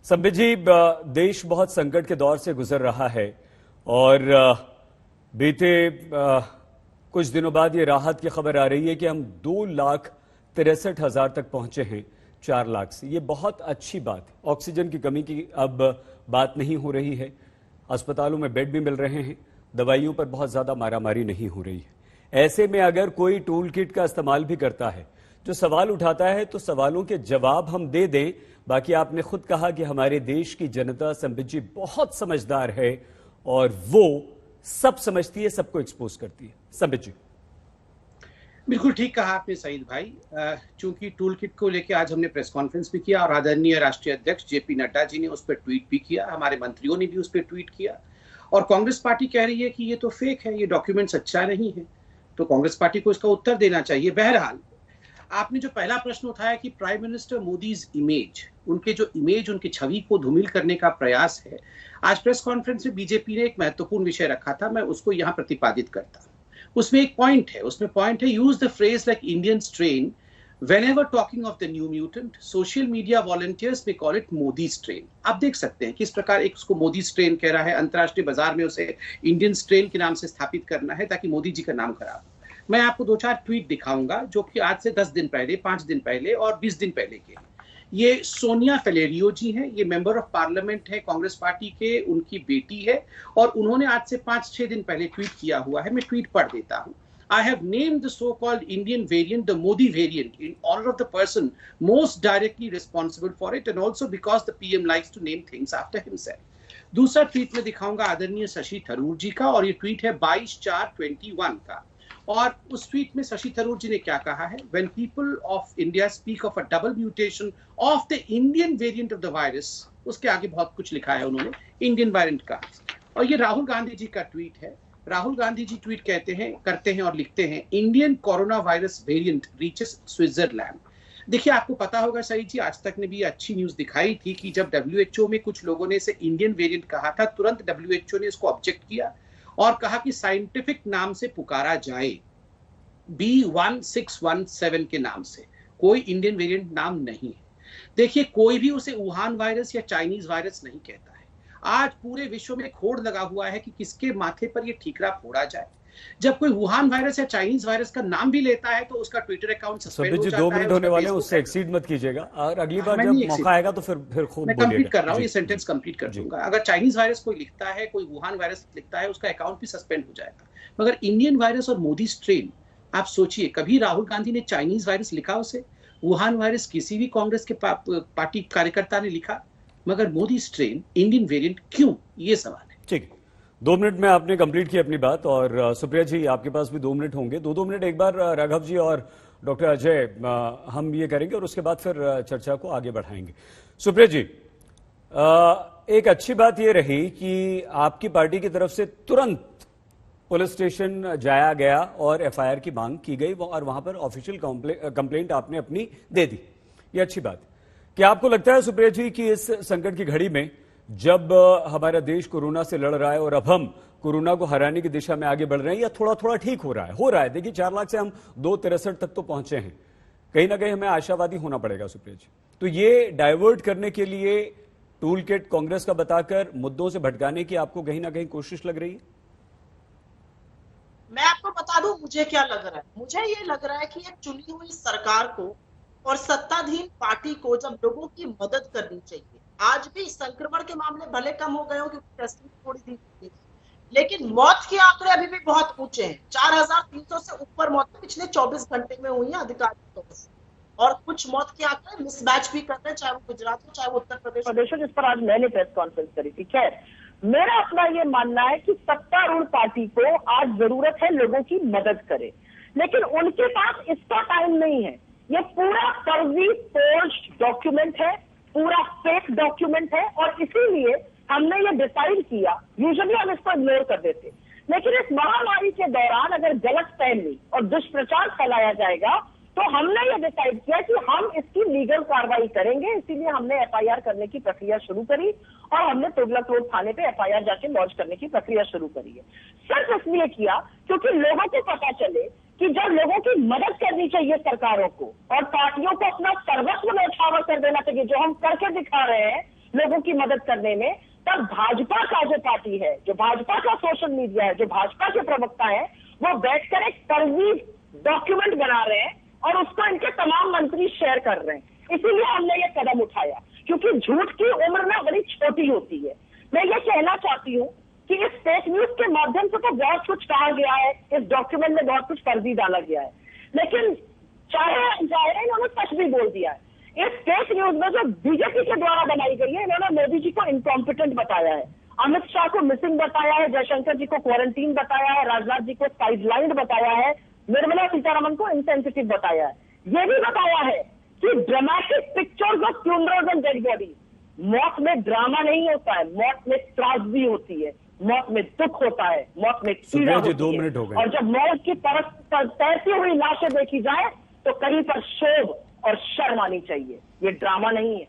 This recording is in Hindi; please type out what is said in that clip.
संबित जी, देश बहुत संकट के दौर से गुजर रहा है और बीते कुछ दिनों बाद ये राहत की खबर आ रही है कि हम 2,63,000 तक पहुंचे हैं 4 लाख से। ये बहुत अच्छी बात है। ऑक्सीजन की कमी की अब बात नहीं हो रही है, अस्पतालों में बेड भी मिल रहे हैं, दवाइयों पर बहुत ज्यादा मारामारी नहीं हो रही है। ऐसे में अगर कोई टूल किट का इस्तेमाल भी करता है, जो सवाल उठाता है, तो सवालों के जवाब हम दे दें। बाकी आपने खुद कहा कि हमारे देश की जनता संबित जी बहुत समझदार है और वो सब समझती है, सबको एक्सपोज करती है। संबित जी, बिल्कुल ठीक कहा आपने सईद भाई। चूंकि टूल किट को लेकर आज हमने प्रेस कॉन्फ्रेंस भी किया और आदरणीय राष्ट्रीय अध्यक्ष जेपी नड्डा जी ने उस पर ट्वीट भी किया, हमारे मंत्रियों ने भी उस पर ट्वीट किया और कांग्रेस पार्टी कह रही है कि ये तो फेक है, ये डॉक्यूमेंट्स अच्छा नहीं है, तो कांग्रेस पार्टी को इसका उत्तर देना चाहिए। बहरहाल, आपने जो पहला प्रश्न उठाया कि प्राइम मिनिस्टर मोदीज इमेज, उनकी छवि को धूमिल करने का प्रयास है, आज प्रेस कॉन्फ्रेंस में बीजेपी ने एक महत्वपूर्ण विषय रखा था, मैं उसको यहाँ प्रतिपादित करता हूँ। उसमें एक पॉइंट है, use the phrase like Indian strain whenever talking of the new mutant. Social media volunteers may call it Modi strain. आप देख सकते हैं किस प्रकार एक उसको मोदी स्ट्रेन कह रहा है, अंतरराष्ट्रीय बाजार में उसे इंडियन स्ट्रेन के नाम से स्थापित करना है ताकि मोदी जी का नाम खराब हो। मैं आपको 2-4 ट्वीट दिखाऊंगा जो कि आज से 10 दिन पहले, 5 दिन पहले और 20 दिन पहले के। ये सोनिया फेलेरियो जी हैं, ये मेंबर ऑफ पार्लियामेंट है कांग्रेस पार्टी के, उनकी बेटी है और उन्होंने आज से 5-6 दिन पहले ट्वीट किया हुआ है। मैं ट्वीट पढ़ देता हूं। I have named the so-called Indian variant the Modi variant in honor of the person most directly responsible for it and also because the PM likes to name things after himself. दूसरा ट्वीट में दिखाऊंगा आदरणीय शशि थरूर जी का और ये ट्वीट है 22/4/21 का और उस ट्वीट में शशि थरूर जी ने क्या कहा है? When people of India speak of a double mutation of the Indian variant of the virus, उसके आगे बहुत कुछ लिखा है उन्होंने इंडियन वेरिएंट का। और ये राहुल गांधी जी का ट्वीट है। राहुल गांधी जी ट्वीट करते हैं और लिखते हैं, Indian corona virus variant reaches Switzerland. देखिए, आपको पता होगा सईद जी, आज तक ने भी अच्छी न्यूज दिखाई थी कि जब WHO में कुछ लोगों ने इसे इंडियन वेरिएंट कहा था, तुरंत WHO ने इसको ऑब्जेक्ट किया और कहा कि साइंटिफिक नाम से पुकारा जाए, B1617 के नाम से, कोई इंडियन वेरिएंट नाम नहीं है। देखिए, कोई भी उसे वुहान वायरस या चाइनीज वायरस नहीं कहता है। आज पूरे विश्व में खोड़ लगा हुआ है कि किसके माथे पर ये ठीकरा फोड़ा जाए। जब कोई वुहान वायरस या चाइनीज वायरस का नाम भी लेता है तो उसका ट्विटर अकाउंट सस्पेंड हो जाता है। 2 मिनट होने वाले हैं, उससे एक्सीड मत कीजिएगा और अगली बार जब मौका आएगा तो फिर खूब मैं कंप्लीट कर रहा हूँ, ये सेंटेंस कंप्लीट कर दूंगा। अगर चाइनीज वायरस कोई लिखता है, कोई वुहान वायरस लिखता है, उसका अकाउंट भी सस्पेंड हो जाएगा। मगर इंडियन वायरस और मोदी स्ट्रेन, आप सोचिए, कभी राहुल गांधी ने चाइनीज वायरस लिखा उसे? वुहान वायरस किसी भी कांग्रेस के पार्टी कार्यकर्ता ने लिखा? मगर मोदी स्ट्रेन, इंडियन वेरिएंट क्यों? ये सवाल है। ठीक, 2 मिनट में आपने कंप्लीट की अपनी बात और सुप्रिया जी आपके पास भी 2 मिनट होंगे। 2 मिनट एक बार राघव जी और डॉक्टर अजय हम ये करेंगे और उसके बाद फिर चर्चा को आगे बढ़ाएंगे। सुप्रिया जी, एक अच्छी बात ये रही कि आपकी पार्टी की तरफ से तुरंत पुलिस स्टेशन जाया गया और FIR की मांग की गई और वहां पर ऑफिशियल कंप्लेंट आपने अपनी दे दी। ये अच्छी बात है। क्या आपको लगता है सुप्रिया जी कि इस संकट की घड़ी में जब हमारा देश कोरोना से लड़ रहा है और अब हम कोरोना को हराने की दिशा में आगे बढ़ रहे हैं, या थोड़ा थोड़ा ठीक हो रहा है? देखिए, 4 लाख से हम 2,63 तक तो पहुंचे हैं। कहीं ना कहीं हमें आशावादी होना पड़ेगा सुप्रिया जी। तो ये डाइवर्ट करने के लिए टूल किट कांग्रेस का बताकर मुद्दों से भटकाने की आपको कहीं ना कहीं कोशिश लग रही है? मैं आपको बता दूं मुझे क्या लग रहा है। मुझे ये लग रहा है कि एक चुनी हुई सरकार को और सत्ताधीन पार्टी को जब लोगों की मदद करनी चाहिए, आज भी संक्रमण के मामले भले कम हो गए हो क्योंकि टेस्टिंग थोड़ी दी, लेकिन मौत के आंकड़े अभी भी बहुत ऊंचे हैं। 4,300 से ऊपर मौतें पिछले 24 घंटे में हुई हैं अधिकारियों से, और कुछ मौत के आंकड़े मिसमैच भी करते हैं, चाहे वो गुजरात हो चाहे वो उत्तर प्रदेश हो, जिस पर आज मैंने प्रेस कॉन्फ्रेंस करी थी। खैर, मेरा अपना ये मानना है कि सत्तारूढ़ पार्टी को आज जरूरत है लोगों की मदद करे, लेकिन उनके पास इसका टाइम नहीं है। ये पूरा फर्जी फोर्ज्ड डॉक्यूमेंट है, पूरा फेक डॉक्यूमेंट है और इसीलिए हमने ये डिसाइड किया। यूजुअली हम इसको इग्नोर कर देते, लेकिन इस महामारी के दौरान अगर गलत फहमी और दुष्प्रचार फैलाया जाएगा तो हमने ये डिसाइड किया कि हम इसकी लीगल कार्रवाई करेंगे। इसीलिए हमने FIR करने की प्रक्रिया शुरू करी और हमने तुगलक रोड थाने पे FIR जाके लॉन्च करने की प्रक्रिया शुरू करी है। सिर्फ इसलिए किया क्योंकि लोगों को पता चले कि जब लोगों की मदद करनी चाहिए सरकारों को और पार्टियों को अपना सर्वस्व न्यौछावर कर देना चाहिए, जो हम करके दिखा रहे हैं, लोगों की मदद करने में, तब भाजपा का जो पार्टी है, जो भाजपा का सोशल मीडिया है, जो भाजपा के प्रवक्ता है, वो बैठकर एक फर्जी डॉक्यूमेंट बना रहे हैं और उसको इनके तमाम मंत्री शेयर कर रहे हैं। इसीलिए हमने ये कदम उठाया, क्योंकि झूठ की उम्र ना बड़ी छोटी होती है। मैं ये कहना चाहती हूँ कि इस फेक न्यूज के माध्यम से तो बहुत कुछ कहा गया है, इस डॉक्यूमेंट में बहुत कुछ फर्जी डाला गया है, लेकिन चाहे इन्होंने सच भी बोल दिया है। इस फेक न्यूज में जो बीजेपी के द्वारा बनाई गई है, इन्होंने मोदी जी को इनकॉम्पिटेंट बताया है, अमित शाह को मिसिंग बताया है, जयशंकर जी को क्वारंटीन बताया है, राजनाथ जी को साइडलाइंड बताया है, निर्मला सीतारमण को इनसेंसिटिव बताया है। ये भी बताया है कि dramatic pictures of funerals and dead body, मौत में ड्रामा नहीं होता है, मौत में त्रासदी होती है, मौत में दुख होता है, मौत में पीड़ा होती है। 2 मिनट हो गए। और जब मौत की तरफ तैरती हुई लाशें देखी जाए तो कहीं पर शोभ और शर्म आनी चाहिए। ये ड्रामा नहीं है।